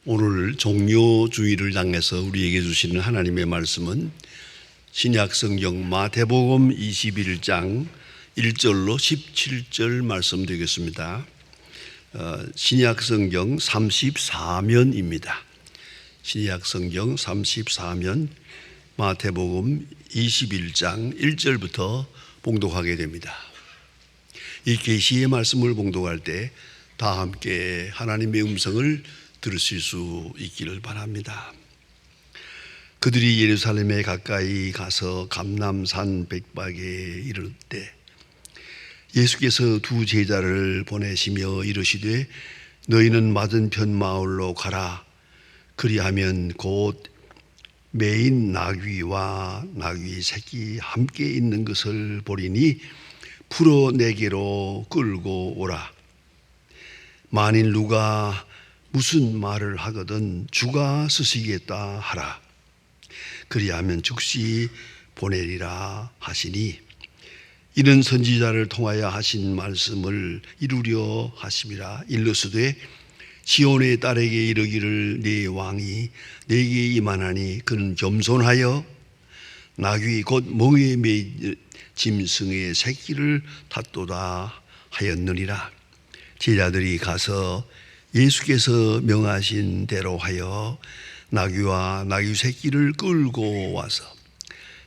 오늘 종료주의를 향해서 우리에게 주시는 하나님의 말씀은 신약성경 마태복음 21장 1절로 17절 말씀 되겠습니다. 신약성경 34면입니다. 신약성경 34면 마태복음 21장 1절부터 봉독하게 됩니다. 이 계시의 말씀을 봉독할 때 다 함께 하나님의 음성을 들으실 수 있기를 바랍니다. 그들이 예루살렘에 가까이 가서 감람산 백박에 이를 때 예수께서 두 제자를 보내시며 이르시되 너희는 맞은편 마을로 가라. 그리하면 곧 매인 나귀와 나귀 새끼 함께 있는 것을 보리니 풀어 내게로 끌고 오라. 만일 누가 무슨 말을 하거든 주가 쓰시겠다 하라. 그리하면 즉시 보내리라 하시니 이는 선지자를 통하여 하신 말씀을 이루려 하심이라. 일러스되 시온의 딸에게 이르기를 네 왕이 내게 임하나니 그는 겸손하여 나귀 곧 멍에 매인 짐승의 새끼를 탔도다 하였느니라. 제자들이 가서 예수께서 명하신 대로 하여 나귀와 나귀 새끼를 끌고 와서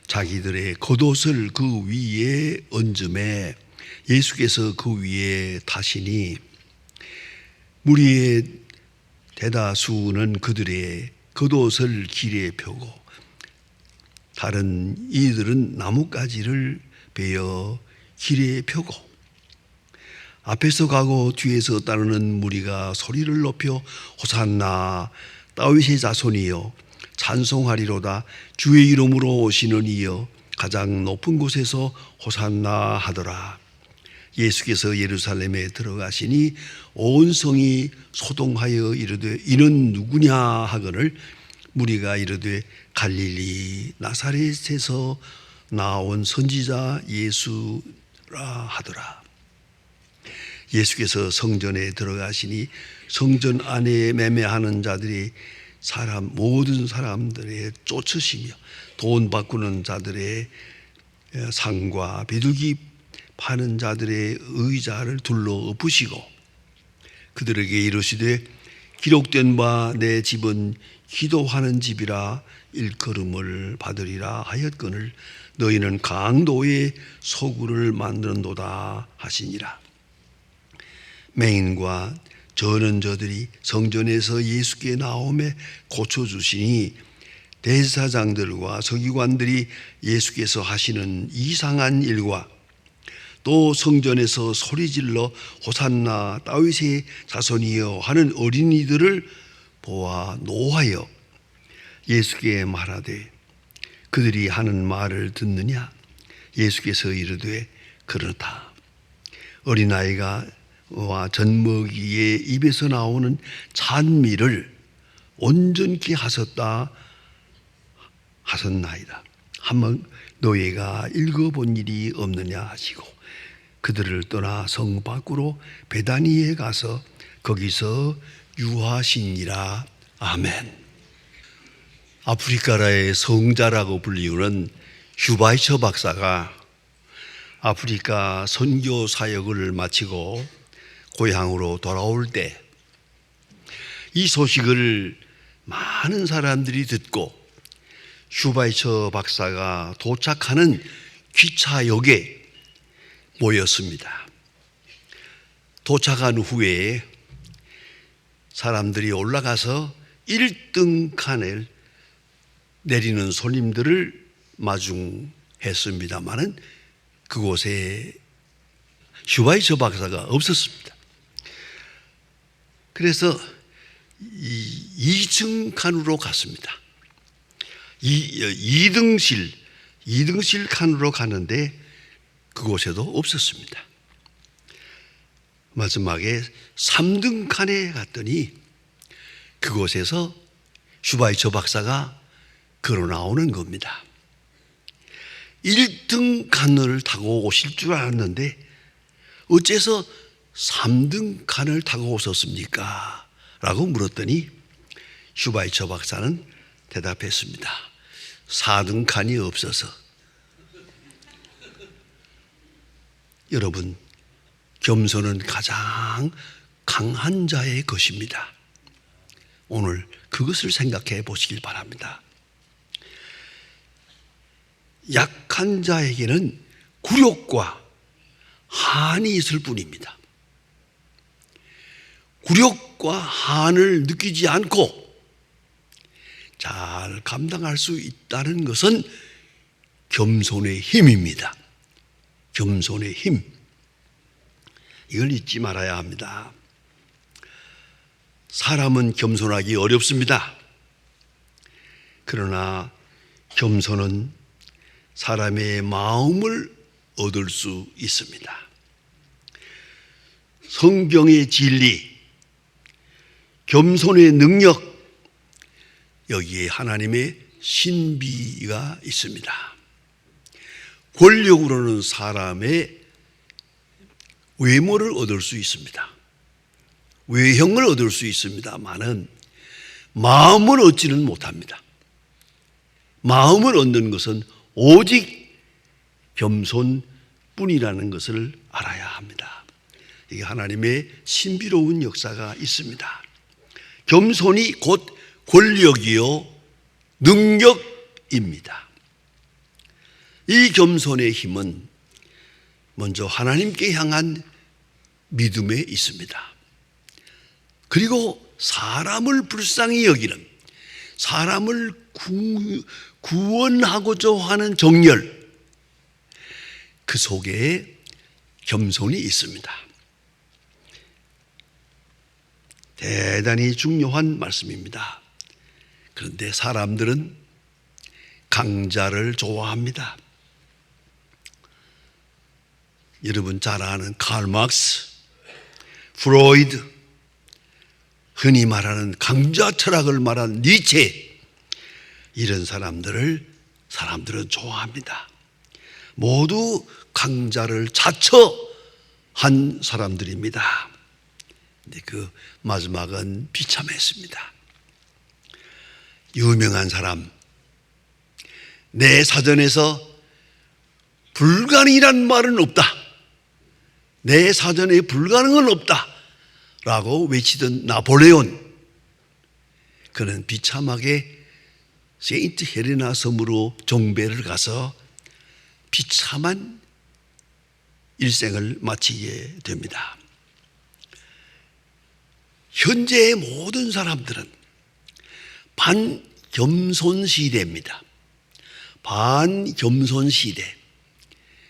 자기들의 겉옷을 그 위에 얹음에 예수께서 그 위에 타시니 무리의 대다수는 그들의 겉옷을 길에 펴고 다른 이들은 나뭇가지를 베어 길에 펴고 앞에서 가고 뒤에서 따르는 무리가 소리를 높여 호산나 다윗의 자손이여 찬송하리로다. 주의 이름으로 오시는 이여 가장 높은 곳에서 호산나 하더라. 예수께서 예루살렘에 들어가시니 온 성이 소동하여 이르되 이는 누구냐 하거늘 무리가 이르되 갈릴리 나사렛에서 나온 선지자 예수라 하더라. 예수께서 성전에 들어가시니 성전 안에 매매하는 자들이 모든 사람들의 쫓으시며 돈 바꾸는 자들의 상과 비둘기 파는 자들의 의자를 둘러 엎으시고 그들에게 이르시되 기록된 바 내 집은 기도하는 집이라 일컬음을 받으리라 하였거늘 너희는 강도의 소굴을 만드는도다 하시니라. 맹인과 저는 저들이 성전에서 예수께 나오매 고쳐주시니 대제사장들과 서기관들이 예수께서 하시는 이상한 일과 또 성전에서 소리질러 호산나 다윗의 자손이여 하는 어린이들을 보아 노하여 예수께 말하되 그들이 하는 말을 듣느냐. 예수께서 이르되 그렇다. 어린아이가 와 젖먹이의 입에서 나오는 찬미를 온전케 하셨나이다. 한번 너희가 읽어본 일이 없느냐 하시고 그들을 떠나 성 밖으로 베다니에 가서 거기서 유하시니라. 아멘. 아프리카의 성자라고 불리우는 슈바이처 박사가 아프리카 선교 사역을 마치고 고향으로 돌아올 때 이 소식을 많은 사람들이 듣고 슈바이처 박사가 도착하는 기차역에 모였습니다. 도착한 후에 사람들이 올라가서 1등 칸을 내리는 손님들을 마중했습니다마는 그곳에 슈바이처 박사가 없었습니다. 그래서 2층 칸으로 갔습니다. 2등실 칸으로 가는데 그곳에도 없었습니다. 마지막에 3등 칸에 갔더니 그곳에서 슈바이처 박사가 걸어 나오는 겁니다. 1등 칸을 타고 오실 줄 알았는데 어째서 3등 칸을 타고 오셨습니까? 라고 물었더니 슈바이처 박사는 대답했습니다. 4등 칸이 없어서. 여러분, 겸손은 가장 강한 자의 것입니다. 오늘 그것을 생각해 보시길 바랍니다. 약한 자에게는 굴욕과 한이 있을 뿐입니다. 굴욕과 한을 느끼지 않고 잘 감당할 수 있다는 것은 겸손의 힘입니다. 겸손의 힘. 이걸 잊지 말아야 합니다. 사람은 겸손하기 어렵습니다. 그러나 겸손은 사람의 마음을 얻을 수 있습니다. 성경의 진리, 겸손의 능력, 여기에 하나님의 신비가 있습니다. 권력으로는 사람의 외모를 얻을 수 있습니다. 외형을 얻을 수 있습니다만은 마음을 얻지는 못합니다. 마음을 얻는 것은 오직 겸손뿐이라는 것을 알아야 합니다. 이게 하나님의 신비로운 역사가 있습니다. 겸손이 곧 권력이요 능력입니다. 이 겸손의 힘은 먼저 하나님께 향한 믿음에 있습니다. 그리고 사람을 불쌍히 여기는, 사람을 구원하고자 하는 정열, 그 속에 겸손이 있습니다. 대단히 중요한 말씀입니다. 그런데 사람들은 강자를 좋아합니다. 여러분 잘 아는 칼 막스, 프로이드, 흔히 말하는 강자 철학을 말한 니체, 이런 사람들은 좋아합니다. 모두 강자를 자처한 사람들입니다. 근데 그 마지막은 비참했습니다. 유명한 사람, 내 사전에서 불가능이란 말은 없다, 내 사전에 불가능은 없다 라고 외치던 나폴레온, 그는 비참하게 세인트 헬레나 섬으로 종배를 가서 비참한 일생을 마치게 됩니다. 현재의 모든 사람들은 반겸손 시대입니다. 반겸손 시대.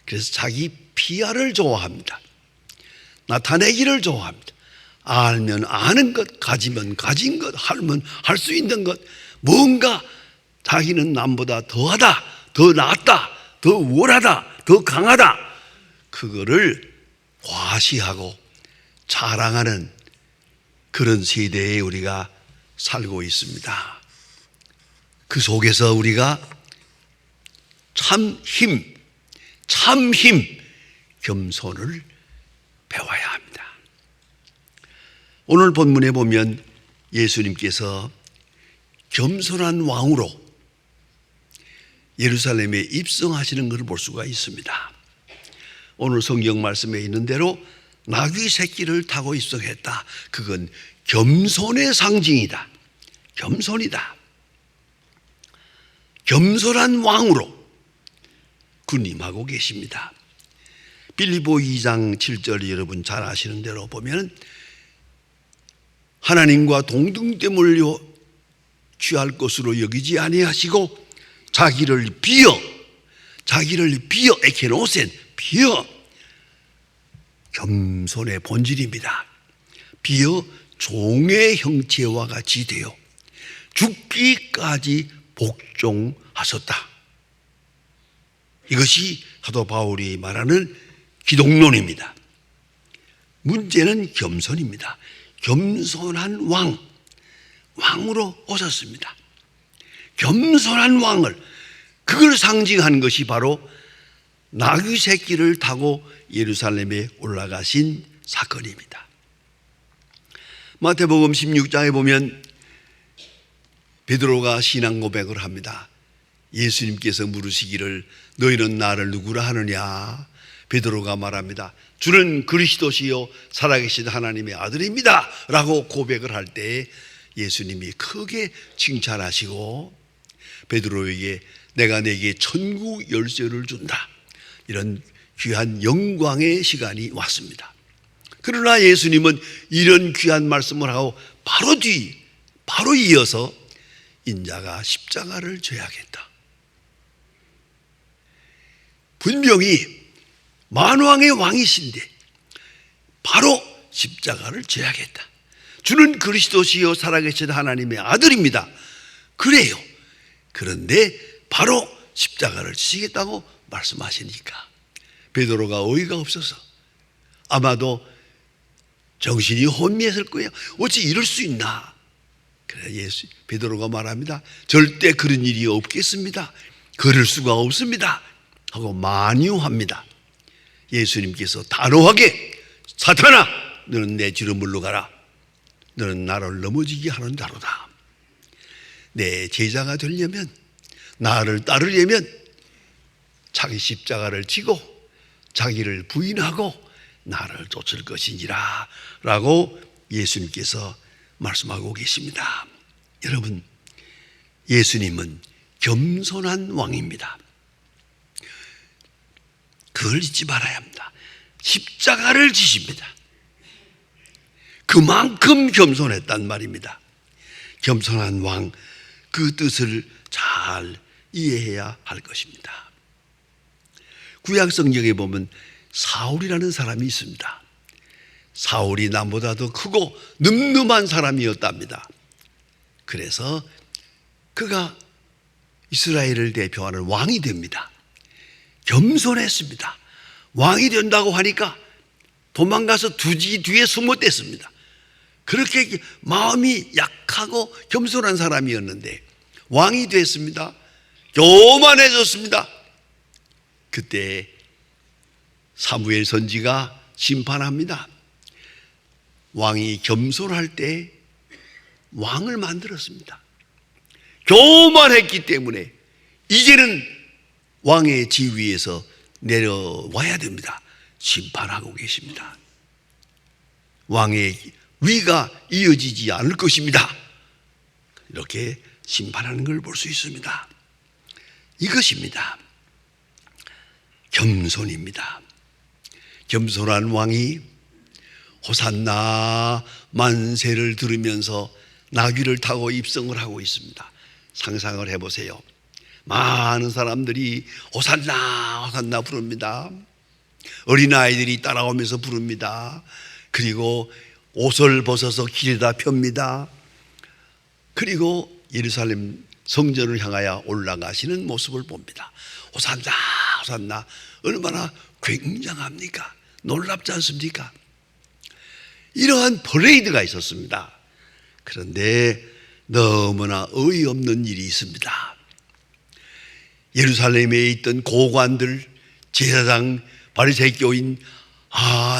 그래서 자기 PR을 좋아합니다. 나타내기를 좋아합니다. 알면 아는 것, 가지면 가진 것, 하면 할 수 있는 것, 뭔가 자기는 남보다 더하다, 더 낫다, 더 우월하다, 더 강하다, 그거를 과시하고 자랑하는 그런 세대에 우리가 살고 있습니다. 그 속에서 우리가 참 힘, 겸손을 배워야 합니다. 오늘 본문에 보면 예수님께서 겸손한 왕으로 예루살렘에 입성하시는 것을 볼 수가 있습니다. 오늘 성경 말씀에 있는 대로 나귀 새끼를 타고 입성했다. 그건 겸손의 상징이다. 겸손이다. 겸손한 왕으로 군림하고 계십니다. 빌립보 2장 7절 여러분 잘 아시는 대로 보면 하나님과 동등됨을 취할 것으로 여기지 아니하시고 자기를 비어 에케노센, 비어, 겸손의 본질입니다. 비어 종의 형체와 같이 되어 죽기까지 복종하셨다. 이것이 사도 바울이 말하는 기독론입니다. 문제는 겸손입니다. 겸손한 왕으로 오셨습니다. 겸손한 왕을, 그걸 상징하는 것이 바로 나귀 새끼를 타고 예루살렘에 올라가신 사건입니다. 마태복음 16장에 보면 베드로가 신앙 고백을 합니다. 예수님께서 물으시기를 너희는 나를 누구라 하느냐? 베드로가 말합니다. 주는 그리스도시요 살아계신 하나님의 아들입니다 라고 고백을 할 때 예수님이 크게 칭찬하시고 베드로에게 내가 내게 천국 열쇠를 준다, 이런 귀한 영광의 시간이 왔습니다. 그러나 예수님은 이런 귀한 말씀을 하고 바로 이어서 인자가 십자가를 져야겠다. 분명히 만왕의 왕이신데 바로 십자가를 져야겠다. 주는 그리스도시요 살아계신 하나님의 아들입니다. 그래요. 그런데 바로 십자가를 지시겠다고 말씀하시니까 베드로가 어이가 없어서 아마도 정신이 혼미했을 거예요. 어찌 이럴 수 있나? 그래 베드로가 말합니다. 절대 그런 일이 없겠습니다. 그럴 수가 없습니다 하고 만유합니다. 예수님께서 단호하게 사탄아 너는 내 뒤로 물러가라. 너는 나를 넘어지게 하는 자로다. 내 제자가 되려면, 나를 따르려면 자기 십자가를 지고 자기를 부인하고 나를 쫓을 것이니라 라고 예수님께서 말씀하고 계십니다. 여러분, 예수님은 겸손한 왕입니다. 그걸 잊지 말아야 합니다. 십자가를 지십니다. 그만큼 겸손했단 말입니다. 겸손한 왕, 그 뜻을 잘 이해해야 할 것입니다. 구약 성경에 보면 사울이라는 사람이 있습니다. 사울이 남보다 더 크고 늠름한 사람이었답니다. 그래서 그가 이스라엘을 대표하는 왕이 됩니다. 겸손했습니다. 왕이 된다고 하니까 도망가서 두지 뒤에 숨어댔습니다. 그렇게 마음이 약하고 겸손한 사람이었는데 왕이 됐습니다. 교만해졌습니다. 그때 사무엘 선지가 심판합니다. 왕이 겸손할 때 왕을 만들었습니다. 교만했기 때문에 이제는 왕의 지위에서 내려와야 됩니다. 심판하고 계십니다. 왕의 위가 이어지지 않을 것입니다. 이렇게 심판하는 걸 볼 수 있습니다. 이것입니다. 겸손입니다. 겸손한 왕이 호산나 만세를 들으면서 나귀를 타고 입성을 하고 있습니다. 상상을 해보세요. 많은 사람들이 호산나 호산나 부릅니다. 어린아이들이 따라오면서 부릅니다. 그리고 옷을 벗어서 길에다 펴니다. 그리고 예루살렘 성전을 향하여 올라가시는 모습을 봅니다. 호산나 호산나, 얼마나 굉장합니까? 놀랍지 않습니까? 이러한 퍼레이드가 있었습니다. 그런데 너무나 어이없는 일이 있습니다. 예루살렘에 있던 고관들, 제사장, 바리새교인,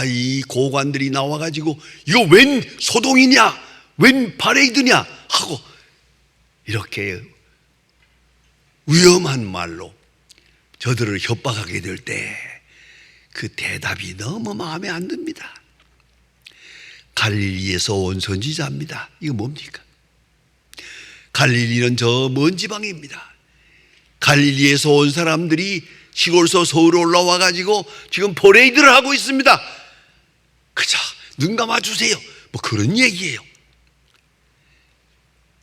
이 고관들이 나와가지고 이거 웬 소동이냐, 웬 퍼레이드냐 하고 이렇게 위험한 말로 저들을 협박하게 될 때 그 대답이 너무 마음에 안 듭니다. 갈릴리에서 온 선지자입니다. 이거 뭡니까? 갈릴리는 저 먼 지방입니다. 갈릴리에서 온 사람들이 시골서 서울 올라와 가지고 지금 퍼레이드를 하고 있습니다. 그저 눈 감아주세요, 뭐 그런 얘기예요.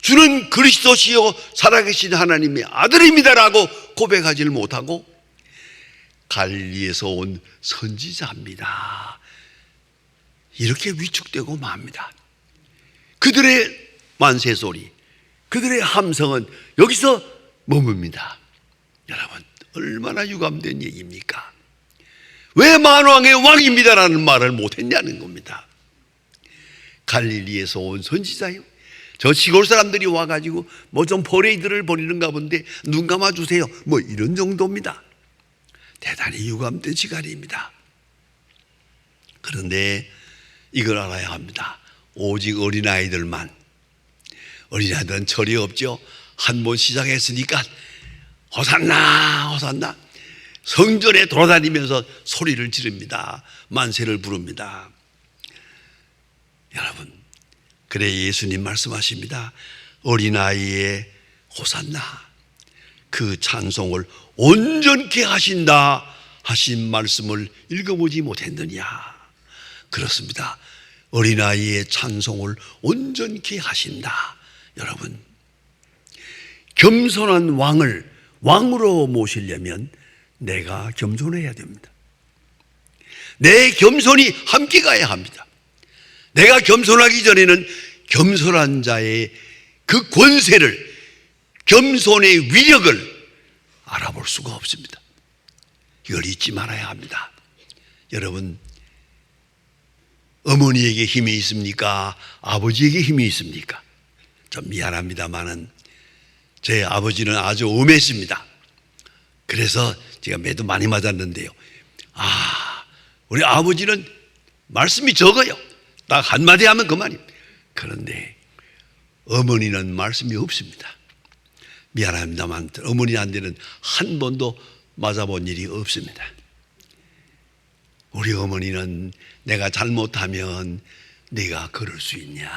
주는 그리스도시요 살아계신 하나님의 아들입니다라고 고백하지를 못하고 갈릴리에서 온 선지자입니다, 이렇게 위축되고 맙니다. 그들의 만세소리, 그들의 함성은 여기서 머뭅니다. 여러분, 얼마나 유감된 얘기입니까? 왜 만왕의 왕입니다라는 말을 못했냐는 겁니다. 갈릴리에서 온 선지자요, 저 시골 사람들이 와가지고 뭐 좀 퍼레이드를 벌이는가 본데 눈 감아주세요, 뭐 이런 정도입니다. 대단히 유감된 시간입니다. 그런데 이걸 알아야 합니다. 오직 어린아이들만, 어린아이들은 철이 없죠. 한 번 시작했으니까 호산나 호산나 성전에 돌아다니면서 소리를 지릅니다. 만세를 부릅니다. 여러분, 그래 예수님 말씀하십니다. 어린아이의 호산나, 그 찬송을 온전케 하신다 하신 말씀을 읽어보지 못했느냐. 그렇습니다. 어린아이의 찬송을 온전케 하신다. 여러분, 겸손한 왕을 왕으로 모시려면 내가 겸손해야 됩니다. 내 겸손이 함께 가야 합니다. 내가 겸손하기 전에는 겸손한 자의 그 권세를, 겸손의 위력을 알아볼 수가 없습니다. 이걸 잊지 말아야 합니다. 여러분, 어머니에게 힘이 있습니까? 아버지에게 힘이 있습니까? 좀 미안합니다만은 제 아버지는 아주 엄했습니다. 그래서 제가 매도 많이 맞았는데요. 우리 아버지는 말씀이 적어요. 딱 한마디 하면 그만입니다. 그런데 어머니는 말씀이 없습니다. 미안합니다만 어머니한테는 한 번도 맞아본 일이 없습니다. 우리 어머니는 내가 잘못하면 네가 그럴 수 있냐,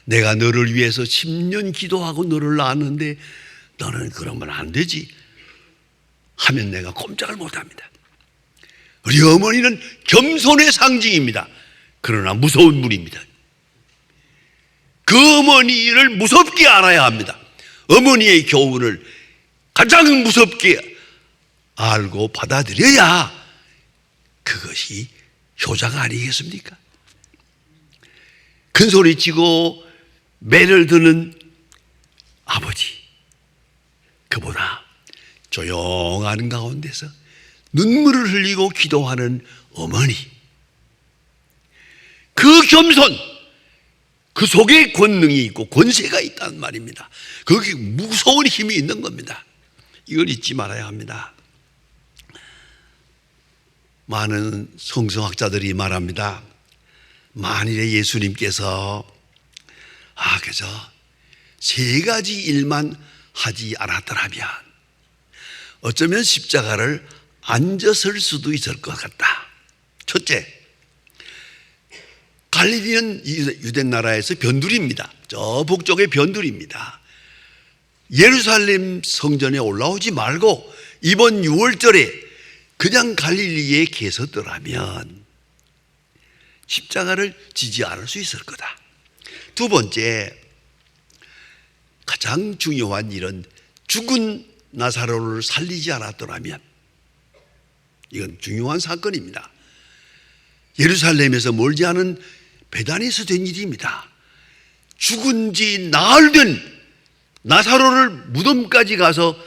내가 너를 위해서 10년 기도하고 너를 낳았는데 너는 그러면 안 되지 하면 내가 꼼짝을 못합니다. 우리 어머니는 겸손의 상징입니다. 그러나 무서운 분입니다. 그 어머니를 무섭게 알아야 합니다. 어머니의 교훈을 가장 무섭게 알고 받아들여야 그것이 효자가 아니겠습니까? 큰 소리 치고 매를 드는 아버지, 그보다 조용한 가운데서 눈물을 흘리고 기도하는 어머니, 그 겸손, 그 속에 권능이 있고 권세가 있다는 말입니다. 거기 무서운 힘이 있는 겁니다. 이걸 잊지 말아야 합니다. 많은 성서학자들이 말합니다. 만일에 예수님께서 그저 3가지 일만 하지 않았더라면 어쩌면 십자가를 앉아설 수도 있을 것 같다. 첫째, 갈릴리는 유대 나라에서 변두리입니다. 저 북쪽의 변두리입니다. 예루살렘 성전에 올라오지 말고 이번 6월절에 그냥 갈릴리에 계셨더라면 십자가를 지지 않을 수 있을 거다. 두 번째, 가장 중요한 일은 죽은 나사로를 살리지 않았더라면, 이건 중요한 사건입니다. 예루살렘에서 멀지 않은 베다니에서 된 일입니다. 죽은 지 나흘 된 나사로를 무덤까지 가서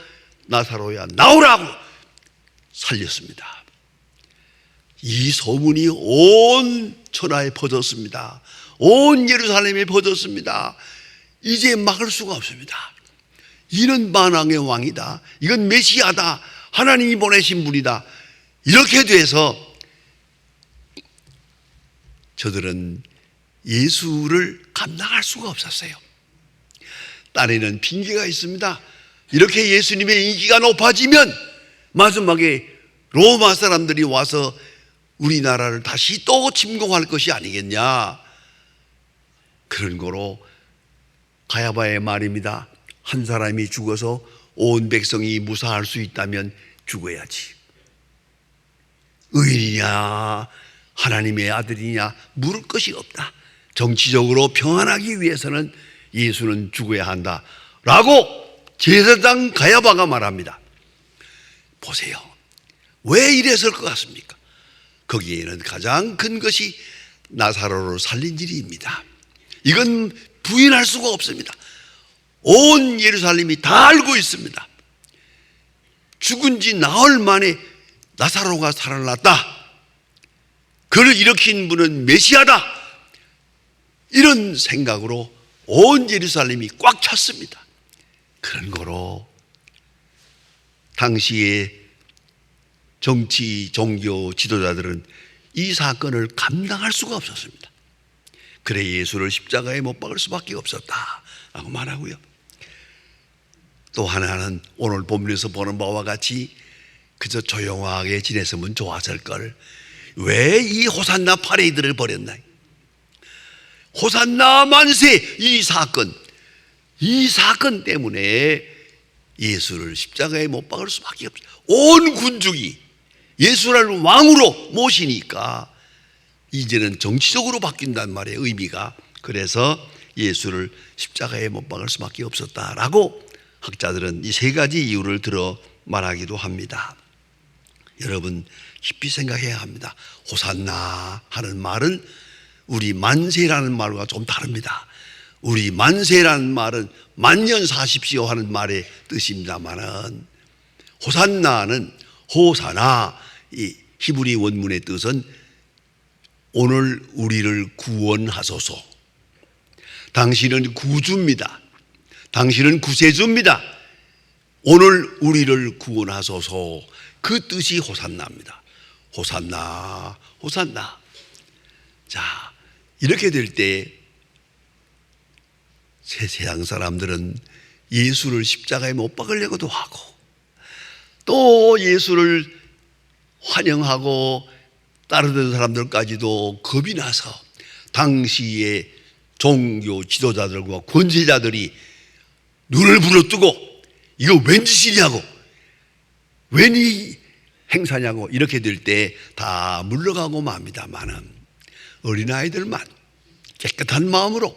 나사로야 나오라고 살렸습니다. 이 소문이 온 천하에 퍼졌습니다. 온 예루살렘에 퍼졌습니다. 이제 막을 수가 없습니다. 이는 만왕의 왕이다, 이건 메시아다, 하나님이 보내신 분이다, 이렇게 돼서 저들은 예수를 감당할 수가 없었어요. 딴에는 핑계가 있습니다. 이렇게 예수님의 인기가 높아지면 마지막에 로마 사람들이 와서 우리나라를 다시 또 침공할 것이 아니겠냐. 그런 거로 가야바의 말입니다. 한 사람이 죽어서 온 백성이 무사할 수 있다면 죽어야지. 의인이냐 하나님의 아들이냐 물을 것이 없다. 정치적으로 평안하기 위해서는 예수는 죽어야 한다 라고 제사장 가야바가 말합니다. 보세요, 왜 이랬을 것 같습니까? 거기에는 가장 큰 것이 나사로를 살린 일입니다. 이건 부인할 수가 없습니다. 온 예루살렘이 다 알고 있습니다. 죽은 지 나흘 만에 나사로가 살아났다, 그를 일으킨 분은 메시아다, 이런 생각으로 온 예루살렘이 꽉 찼습니다. 그런 거로 당시의 정치, 종교 지도자들은 이 사건을 감당할 수가 없었습니다. 그래 예수를 십자가에 못 박을 수밖에 없었다라고 말하고요. 또 하나는 오늘 본문에서 보는 바와 같이 그저 조용하게 지냈으면 좋았을 걸 왜 이 호산나 파레이드를 벌였나? 호산나 만세 이 사건 때문에 예수를 십자가에 못 박을 수밖에 없어요. 온 군중이 예수를 왕으로 모시니까 이제는 정치적으로 바뀐단 말이에요, 의미가. 그래서 예수를 십자가에 못 박을 수밖에 없었다라고 학자들은 이 세 가지 이유를 들어 말하기도 합니다. 여러분 깊이 생각해야 합니다. 호산나 하는 말은 우리 만세라는 말과 좀 다릅니다. 우리 만세라는 말은 만년 사십시오 하는 말의 뜻입니다만은 호산나는 호사나 이 히브리 원문의 뜻은 오늘 우리를 구원하소서. 당신은 구주입니다. 당신은 구세주입니다. 오늘 우리를 구원하소서. 그 뜻이 호산나입니다. 호산나, 호산나. 자, 이렇게 될 때 세상 사람들은 예수를 십자가에 못 박으려고도 하고 또 예수를 환영하고 따르던 사람들까지도 겁이 나서 당시의 종교 지도자들과 권세자들이 눈을 부릅뜨고 이거 웬 짓이냐고 웬 이 행사냐고 이렇게 될 때 다 물러가고 맙니다만은 어린아이들만 깨끗한 마음으로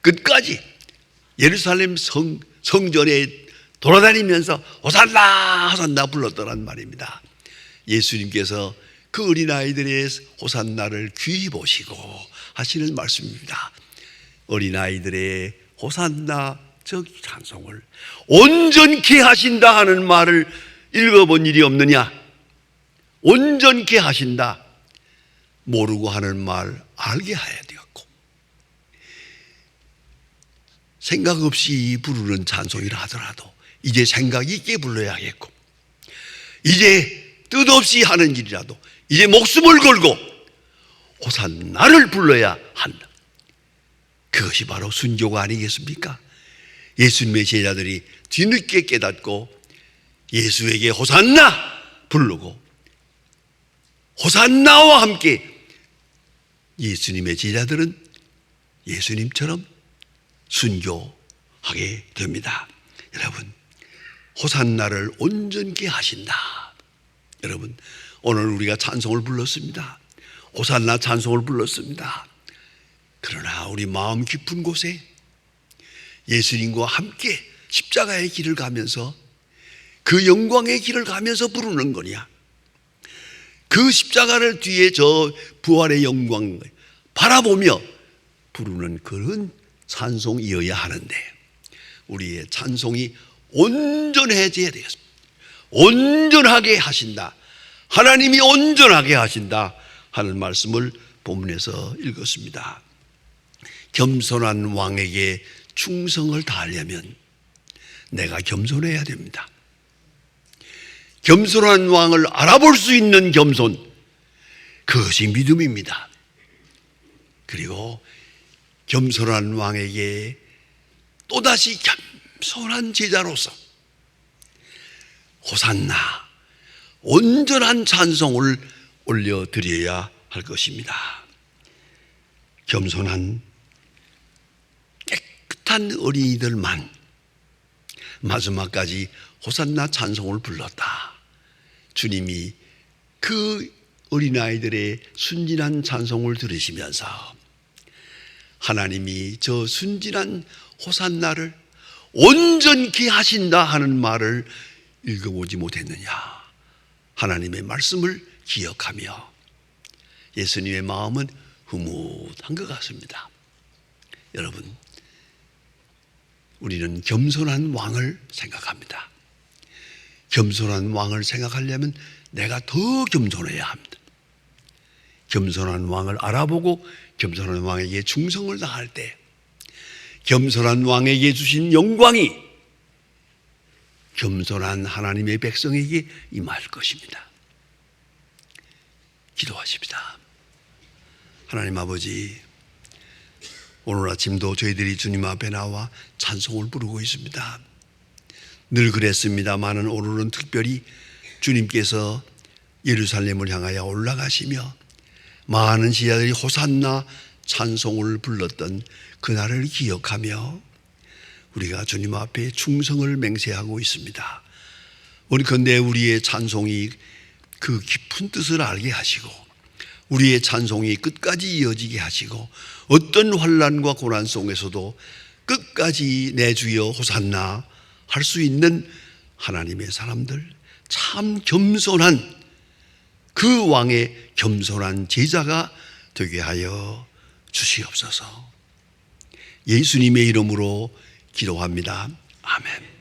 끝까지 예루살렘 성전에 돌아다니면서 호산나 호산나 불렀더란 말입니다. 예수님께서 그 어린아이들의 호산나를 귀히 보시고 하시는 말씀입니다. 어린아이들의 호산나 저 찬송을 온전케 하신다 하는 말을 읽어본 일이 없느냐? 온전케 하신다. 모르고 하는 말 알게 해야 되겠고 생각 없이 부르는 찬송이라 하더라도 이제 생각 있게 불러야겠고 이제 뜻없이 하는 일이라도 이제 목숨을 걸고 호산나를 불러야 한다. 그것이 바로 순교가 아니겠습니까? 예수님의 제자들이 뒤늦게 깨닫고 예수에게 호산나 부르고 호산나와 함께 예수님의 제자들은 예수님처럼 순교하게 됩니다. 여러분, 호산나를 온전케 하신다. 여러분, 오늘 우리가 찬송을 불렀습니다. 호산나 찬송을 불렀습니다. 그러나 우리 마음 깊은 곳에 예수님과 함께 십자가의 길을 가면서 그 영광의 길을 가면서 부르는 거냐? 그 십자가를 뒤에 저 부활의 영광 바라보며 부르는 그런 찬송이어야 하는데 우리의 찬송이 온전해져야 되겠습니다. 온전하게 하신다. 하나님이 온전하게 하신다 하는 말씀을 본문에서 읽었습니다. 겸손한 왕에게 충성을 다하려면 내가 겸손해야 됩니다. 겸손한 왕을 알아볼 수 있는 겸손, 그것이 믿음입니다. 그리고 겸손한 왕에게 또다시 겸손한 제자로서 호산나 온전한 찬송을 올려드려야 할 것입니다. 겸손한 깨끗한 어린이들만 마지막까지 호산나 찬송을 불렀다. 주님이 그 어린아이들의 순진한 찬송을 들으시면서 하나님이 저 순진한 호산나를 온전케 하신다 하는 말을 읽어보지 못했느냐. 하나님의 말씀을 기억하며 예수님의 마음은 흐뭇한 것 같습니다. 여러분, 우리는 겸손한 왕을 생각합니다. 겸손한 왕을 생각하려면 내가 더 겸손해야 합니다. 겸손한 왕을 알아보고 겸손한 왕에게 충성을 다할 때 겸손한 왕에게 주신 영광이 겸손한 하나님의 백성에게 임할 것입니다. 기도하십니다. 하나님 아버지, 오늘 아침도 저희들이 주님 앞에 나와 찬송을 부르고 있습니다. 늘 그랬습니다마는 오늘은 특별히 주님께서 예루살렘을 향하여 올라가시며 많은 지자들이 호산나 찬송을 불렀던 그날을 기억하며 우리가 주님 앞에 충성을 맹세하고 있습니다. 그런데 우리의 찬송이 그 깊은 뜻을 알게 하시고 우리의 찬송이 끝까지 이어지게 하시고 어떤 환난과 고난 속에서도 끝까지 내 주여 호산나 할 수 있는 하나님의 사람들, 참 겸손한 그 왕의 겸손한 제자가 되게 하여 주시옵소서. 예수님의 이름으로 기도합니다. 아멘.